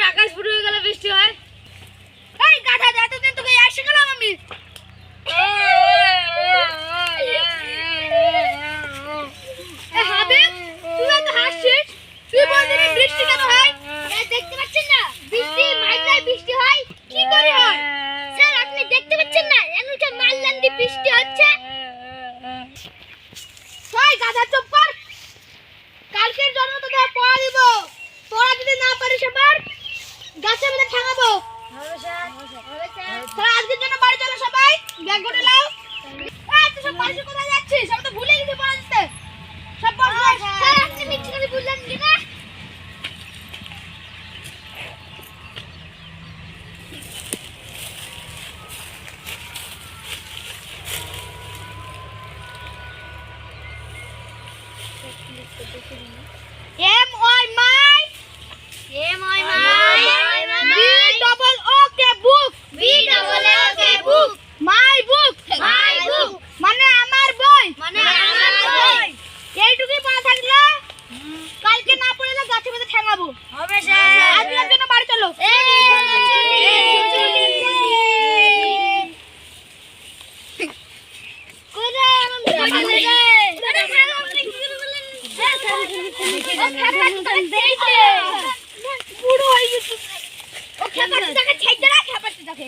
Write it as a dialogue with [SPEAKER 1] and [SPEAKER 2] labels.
[SPEAKER 1] আকাশ পুরো হয়ে গেলে বৃষ্টি হয়। এই গাধা এতদিন তোকে এসে গেলাম আমি। হাবিব তুই এত হাসছিস, তুই বলছিস বৃষ্টি কেন হয়? দেখতে পাচ্ছেন না বৃষ্টি মাইকলাই বৃষ্টি হয়, কি করে হয়? স্যার আপনি দেখতে পাচ্ছেন না এমনটা মারলাম দি বৃষ্টি হচ্ছে। ওই গাধা চুপ কর, কালকের জন্য তোকে পড়া দিব, পড়া যদি না পারিস আবার গাছের মধ্যে ঠাঙাবো। স্যার আজকের জন্য বাড়ি চলো সবাই, ব্যাগ গুলো নাও। তুই সব বাড়ি কোথায় যাচ্ছিস? আমি তো ভুলে গেছি পড়া দিতে। সব বস স্যার আপনি মিথ্যে করে বুঝলেন কি না? M O my B double O K book my book মানে আমার বই এইটুকুই পড়া থাকলো, কালকে না পড়লে গাছের মধ্যে ঠ্যাঙাবো। হবে স্যার আজকের জন্য বাড়ি চলো। পুরো হয়ে গেছে ও খেপাতে টাকা ছাইতে না খেপাতে টাকা